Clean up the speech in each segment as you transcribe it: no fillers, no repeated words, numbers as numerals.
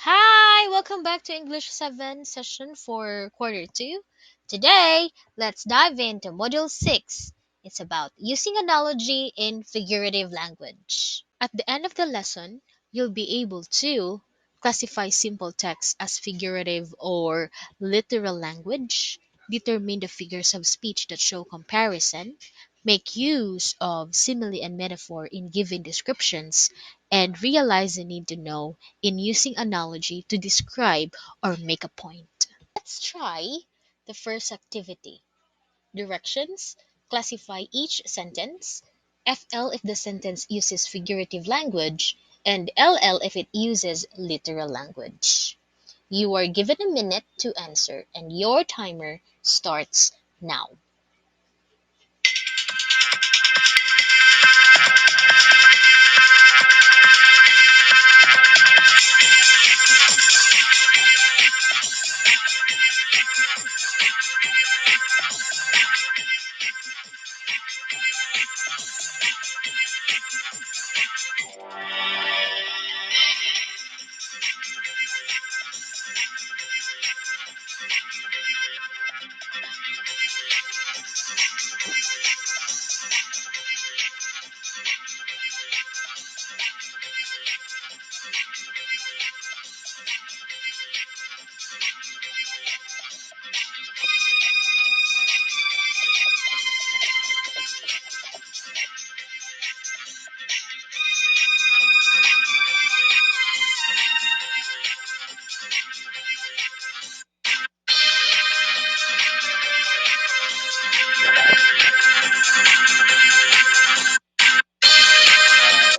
Hi, welcome back to English 7 session for quarter 2. Today, let's dive into module 6. It's about using analogy in figurative language. At the end of the lesson, you'll be able to classify simple text as figurative or literal language, determine the figures of speech that show comparison, make use of simile and metaphor in giving descriptions, and realize the need to know in using analogy to describe or make a point. Let's try the first activity. Directions: classify each sentence. FL if the sentence uses figurative language, and LL if it uses literal language. You are given a minute to answer, and your timer starts now.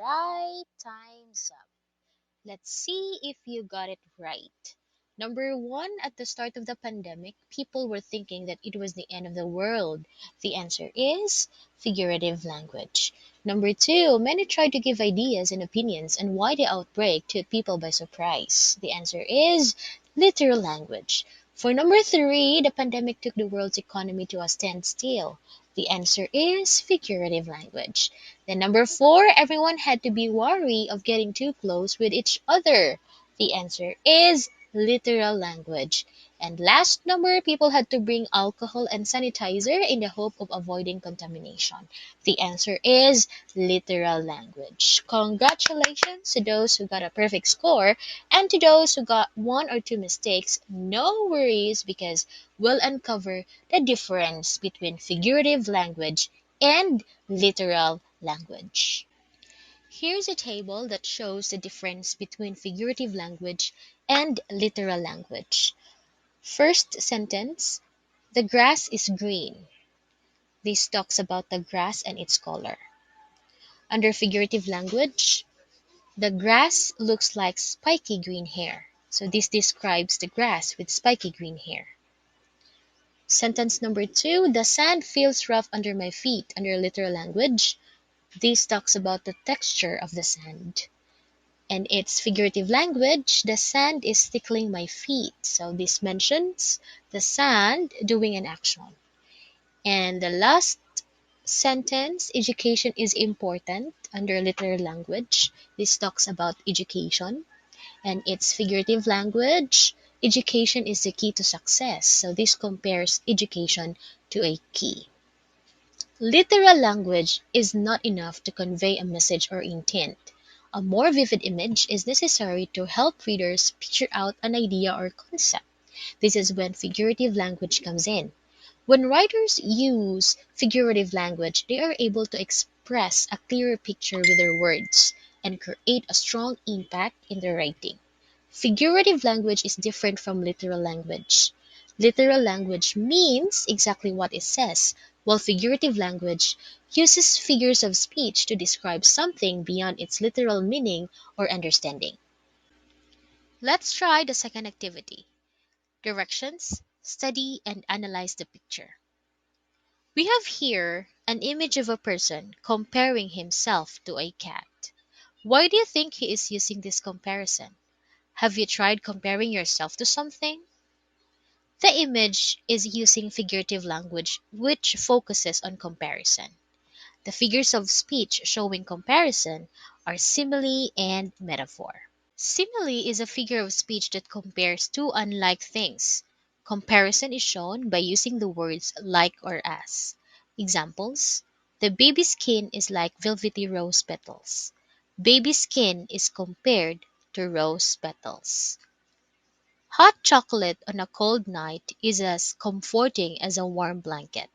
Alright, time's up. Let's see if you got it right. Number one, at the start of the pandemic, people were thinking that it was the end of the world. The answer is figurative language. Number two, many tried to give ideas and opinions on why the outbreak took people by surprise. The answer is literal language. For number three, the pandemic took the world's economy to a standstill. The answer is figurative language. Then number four, everyone had to be wary of getting too close with each other. The answer is literal language. And last number, people had to bring alcohol and sanitizer in the hope of avoiding contamination. The answer is literal language. Congratulations to those who got a perfect score, and to those who got one or two mistakes, no worries because we'll uncover the difference between figurative language and literal language. Here's a table that shows the difference between figurative language and literal language. First sentence: the grass is green. This talks about the grass and its color. Under figurative language, the grass looks like spiky green hair. So this describes the grass with spiky green hair. Sentence number two: the sand feels rough under my feet. Under literal language, this talks about the texture of the sand. And its figurative language, the sand is tickling my feet. So this mentions the sand doing an action. And the last sentence, education is important. Under literal language, this talks about education. And its figurative language, education is the key to success. So this compares education to a key. Literal language is not enough to convey a message or intent. A more vivid image is necessary to help readers picture out an idea or concept. This is when figurative language comes in. When writers use figurative language, they are able to express a clearer picture with their words and create a strong impact in their writing. Figurative language is different from literal language. Literal language means exactly what it says, while figurative language uses figures of speech to describe something beyond its literal meaning or understanding. Let's try the second activity. Directions: study and analyze the picture. We have here an image of a person comparing himself to a cat. Why do you think he is using this comparison? Have you tried comparing yourself to something? The image is using figurative language which focuses on comparison. The figures of speech showing comparison are simile and metaphor. Simile is a figure of speech that compares two unlike things. Comparison is shown by using the words like or as. Examples: the baby's skin is like velvety rose petals. Baby skin is compared to rose petals. Hot chocolate on a cold night is as comforting as a warm blanket.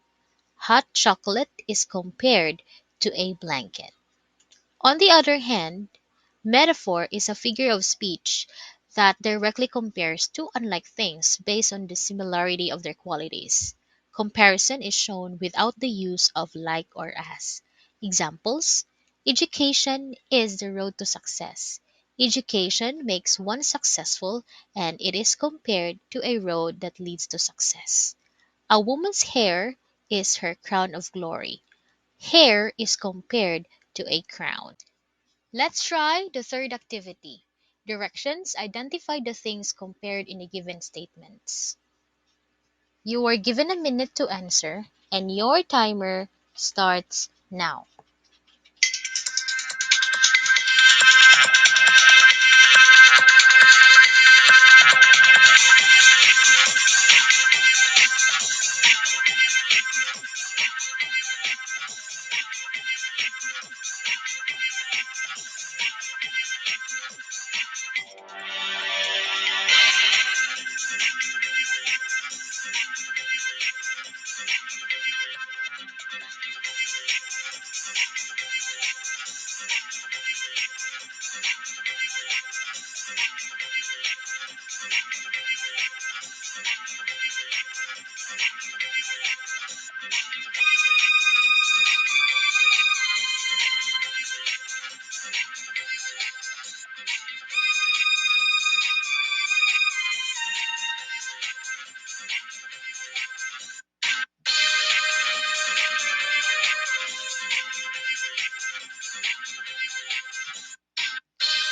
Hot chocolate is compared to a blanket. On the other hand, metaphor is a figure of speech that directly compares two unlike things based on the similarity of their qualities. Comparison is shown without the use of like or as. Examples: education is the road to success. Education makes one successful, and it is compared to a road that leads to success. A woman's hair is her crown of glory. Hair is compared to a crown. Let's try the third activity. Directions: identify the things compared in a given statements. You are given a minute to answer, and your timer starts now.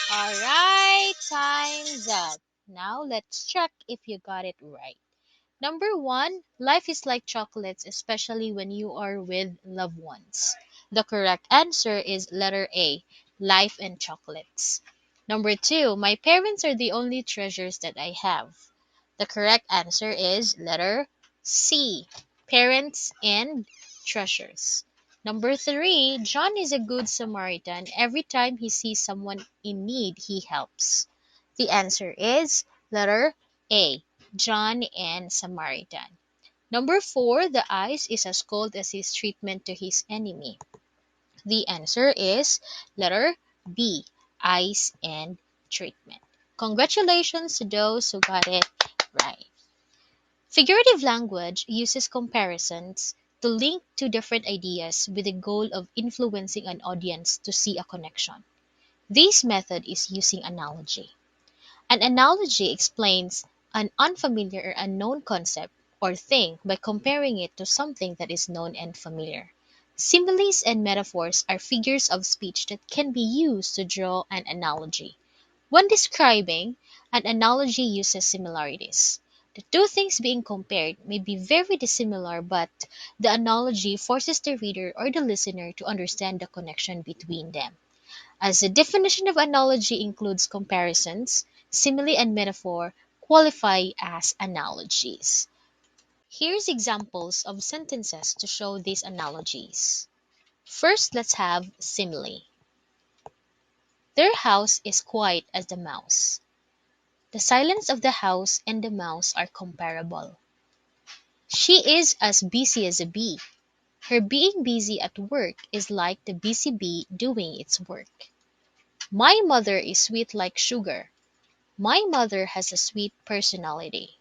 Alright, time's up. Now let's check if you got it right. Number one, life is like chocolates, especially when you are with loved ones. The correct answer is letter A, life and chocolates. Number two, my parents are the only treasures that I have. The correct answer is letter C, parents and treasures. Number three, John is a good Samaritan. Every time he sees someone in need, he helps. The answer is letter A, John and Samaritan. Number four, the ice is as cold as his treatment to his enemy. The answer is letter B, ice and treatment. Congratulations to those who got it right. Figurative language uses comparisons to link two different ideas with the goal of influencing an audience to see a connection. This method is using analogy. An analogy explains an unfamiliar or unknown concept or thing by comparing it to something that is known and familiar. Similes and metaphors are figures of speech that can be used to draw an analogy. When describing, an analogy uses similarities. The two things being compared may be very dissimilar, but the analogy forces the reader or the listener to understand the connection between them. As the definition of analogy includes comparisons, simile and metaphor qualify as analogies. Here's examples of sentences to show these analogies. First, let's have simile. Their house is quiet as the mouse. The silence of the house and the mouse are comparable. She is as busy as a bee. Her being busy at work is like the busy bee doing its work. My mother is sweet like sugar. My mother has a sweet personality.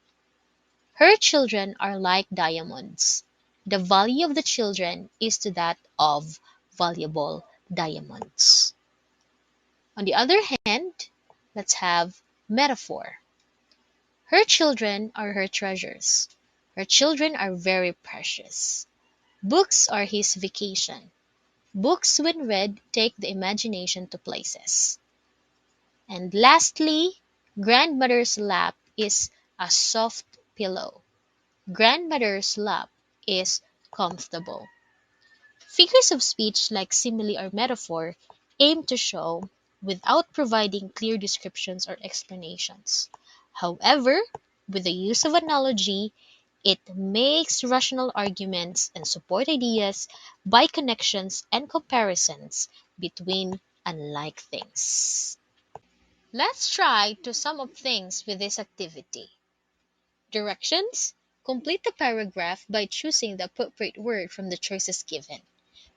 Her children are like diamonds. The value of the children is to that of valuable diamonds. On the other hand, let's have metaphor. Her children are her treasures. Her children are very precious. Books are his vacation. Books, when read, take the imagination to places. And lastly, grandmother's lap is a soft pillow. Grandmother's lap is comfortable. Figures of speech like simile or metaphor aim to show without providing clear descriptions or explanations. However, with the use of analogy, it makes rational arguments and support ideas by connections and comparisons between unlike things. Let's try to sum up things with this activity. Directions: complete the paragraph by choosing the appropriate word from the choices given.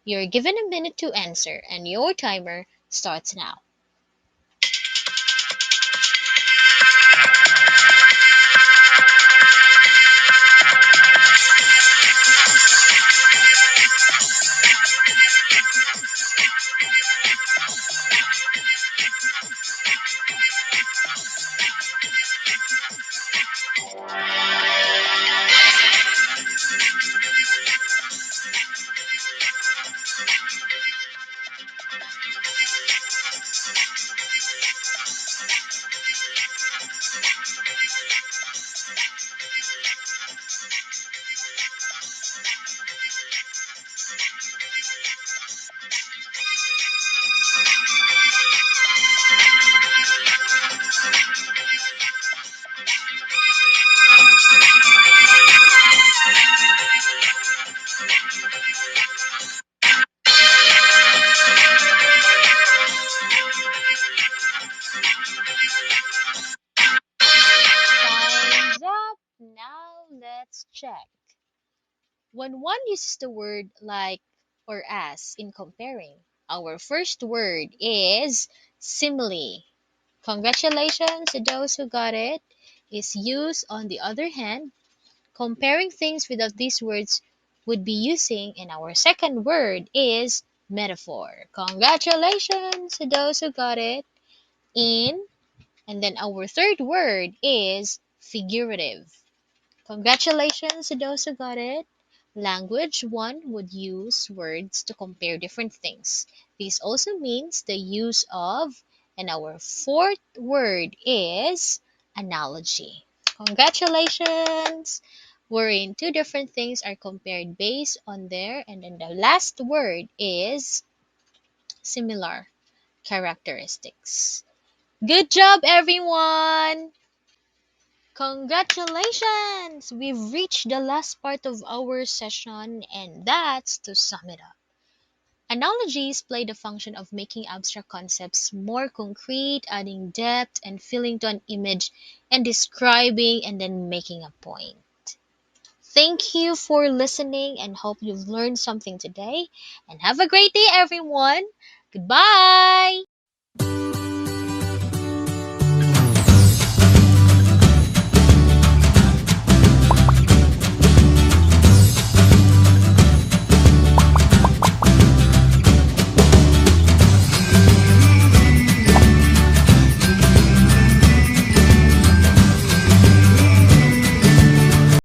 You're given a minute to answer, and your timer starts now. Time's up! Now let's check. When one uses the word like or as in comparing, our first word is simile. Congratulations to those who got it. Is used on the other hand, comparing things without these words would be using, and our second word is metaphor. Congratulations to those who got it. In, and then our third word is figurative. Congratulations to those who got it. Language one would use words to compare different things. This also means the use of, and our fourth word is analogy. Congratulations! Wherein two different things are compared based on their, and then the last word is similar characteristics. Good job, everyone! Congratulations! We've reached the last part of our session, and that's to sum it up. Analogies play the function of making abstract concepts more concrete, adding depth and feeling to an image, and describing and then making a point. Thank you for listening and hope you've learned something today. And have a great day, everyone. Goodbye.